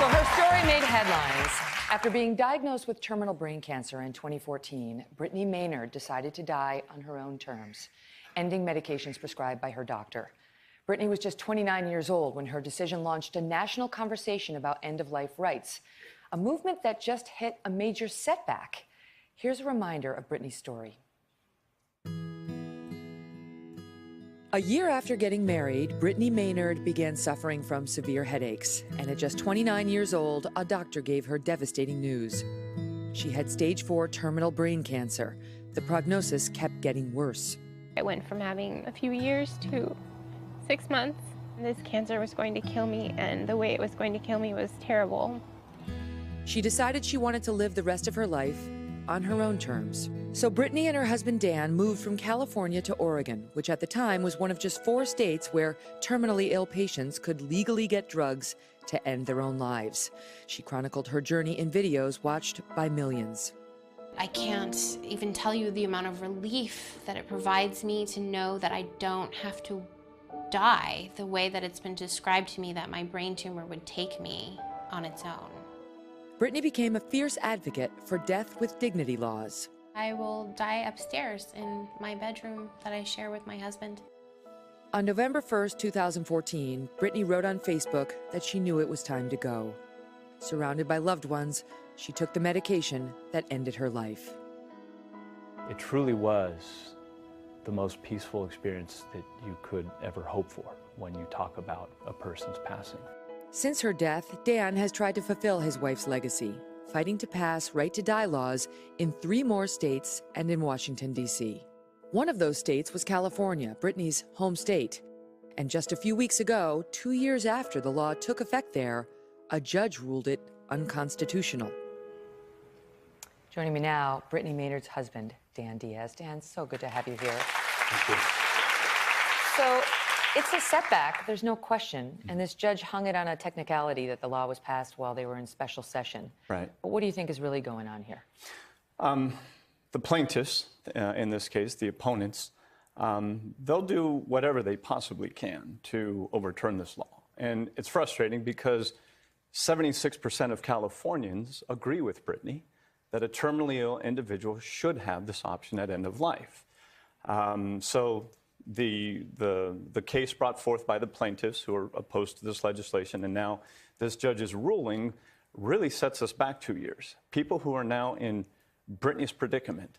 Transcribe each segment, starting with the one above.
So her story made headlines. After being diagnosed with terminal brain cancer in 2014, Brittany Maynard decided to die on her own terms, ending medications prescribed by her doctor. Brittany was just 29 years old when her decision launched a national conversation about end-of-life rights, a movement that just hit a major setback. Here's a reminder of Brittany's story. A year after getting married, Brittany Maynard began suffering from severe headaches. And at just 29 years old, a doctor gave her devastating news. She had stage 4 terminal brain cancer. The prognosis kept getting worse. I went from having a few years to 6 months. This cancer was going to kill me, and the way it was going to kill me was terrible. She decided she wanted to live the rest of her life on her own terms. So Brittany and her husband Dan moved from California to Oregon, which at the time was one of just 4 states where terminally ill patients could legally get drugs to end their own lives. She chronicled her journey in videos watched by millions. I can't even tell you the amount of relief that it provides me to know that I don't have to die the way that it's been described to me that my brain tumor would take me on its own. Brittany became a fierce advocate for death with dignity laws. I will die upstairs in my bedroom that I share with my husband. On November 1st, 2014, Brittany wrote on Facebook that she knew it was time to go. Surrounded by loved ones, she took the medication that ended her life. It truly was the most peaceful experience that you could ever hope for when you talk about a person's passing. Since her death, Dan has tried to fulfill his wife's legacy, fighting to pass right-to-die laws in 3 more states and in Washington, D.C. One of those states was California, Brittany's home state. And just a few weeks ago, 2 years after the law took effect there, a judge ruled it unconstitutional. Joining me now, Brittany Maynard's husband, Dan Diaz. Dan, so good to have you here. Thank you. So it's a setback, there's no question. And this judge hung it on a technicality that the law was passed while they were in special session. Right. But what do you think is really going on here? The plaintiffs, in this case, the opponents, they'll do whatever they possibly can to overturn this law. And it's frustrating because 76% of Californians agree with Brittany that a terminally ill individual should have this option at end of life. So the case brought forth by the plaintiffs who are opposed to this legislation, and now this judge's ruling really sets us back 2 years. People who are now in Brittany's predicament,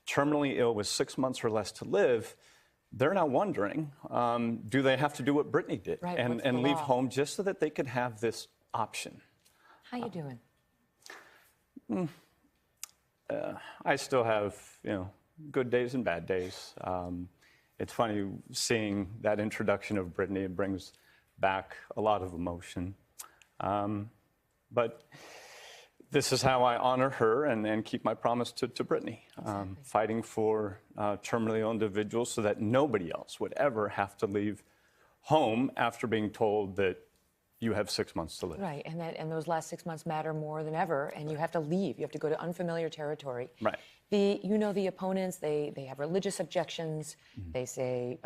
terminally ill with 6 months or less to live, they're now wondering, do they have to do what Brittany did and leave home just so that they could have this option? How you doing? I still have, good days and bad days. It's funny seeing that introduction of Brittany. It brings back a lot of emotion. But this is how I honor her and keep my promise to Brittany, fighting for terminally ill individuals so that nobody else would ever have to leave home after being told that you have 6 months to live. Right, and those last 6 months matter more than ever, and you have to leave. You have to go to unfamiliar territory. Right. The opponents, they have religious objections. Mm-hmm. They say,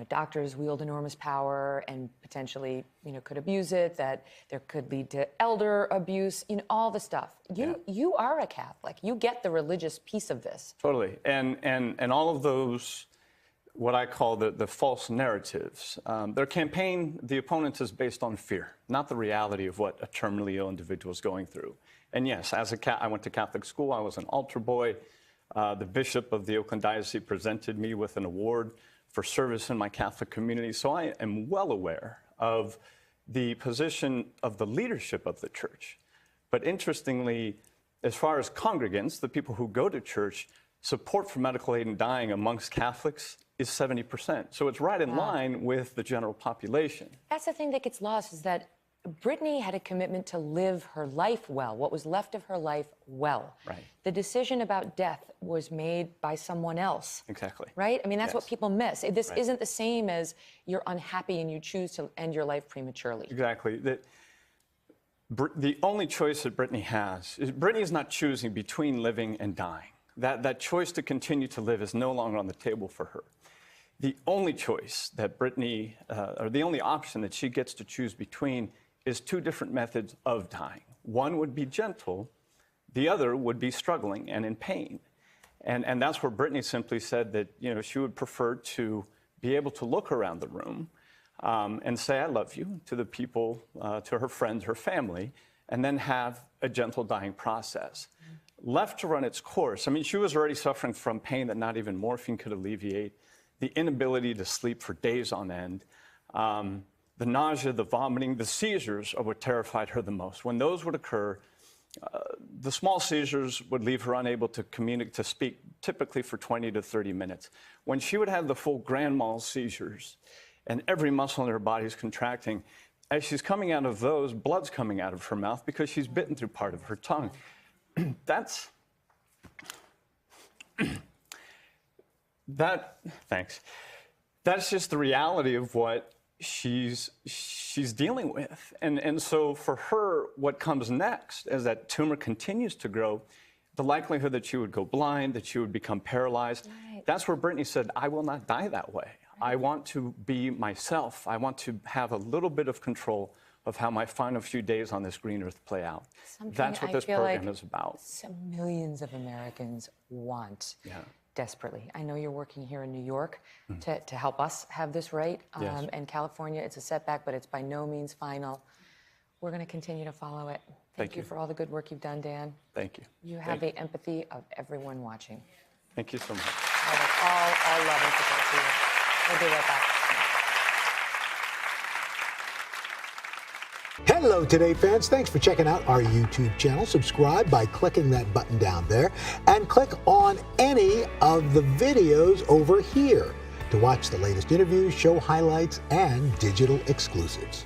doctors wield enormous power and potentially, could abuse it, that there could lead to elder abuse, all the stuff. You are a Catholic. You get the religious piece of this. Totally, and all of those, what I call the false narratives. Their campaign, the opponents, is based on fear, not the reality of what a terminally ill individual is going through. And yes, I went to Catholic school. I was an altar boy. The bishop of the Oakland Diocese presented me with an award for service in my Catholic community. So I am well aware of the position of the leadership of the church. But interestingly, as far as congregants, the people who go to church, support for medical aid in dying amongst Catholics is 70%. So it's right in line with the general population. That's the thing that gets lost, is that Brittany had a commitment to live her life well, what was left of her life well. Right. The decision about death was made by someone else. Exactly. Right? I mean, that's what people miss. This Right. isn't the same as you're unhappy and you choose to end your life prematurely. Exactly. The only choice that Brittany has is Brittany is not choosing between living and dying. That choice to continue to live is no longer on the table for her. The only choice that Brittany, or the only option that she gets to choose between, is two different methods of dying. One would be gentle, the other would be struggling and in pain. And that's where Brittany simply said that, you know, she would prefer to be able to look around the room and say, I love you, to the people, to her friends, her family, and then have a gentle dying process. Left to run its course, I mean, she was already suffering from pain that not even morphine could alleviate, the inability to sleep for days on end, the nausea, the vomiting, the seizures are what terrified her the most. When those would occur, the small seizures would leave her unable to communicate, to speak, typically for 20 to 30 minutes. When she would have the full grand mal seizures and every muscle in her body is contracting, as she's coming out of those, blood's coming out of her mouth because she's bitten through part of her tongue. That's just the reality of what she's dealing with. And so for her, what comes next as that tumor continues to grow, the likelihood that she would go blind, that she would become paralyzed, that's where Brittany said, I will not die that way. I want to be myself. I want to have a little bit of control of how my final few days on this green earth play out. That's what this program is about. Some millions of Americans want desperately. I know you're working here in New York to help us have this right. And California, it's a setback, but it's by no means final. We're going to continue to follow it. Thank you for all the good work you've done, Dan. Thank you. You have the empathy of everyone watching. Thank you so much. All love and support to you. We'll be right back. Hello, Today fans. Thanks for checking out our YouTube channel. Subscribe by clicking that button down there and click on any of the videos over here to watch the latest interviews, show highlights, and digital exclusives.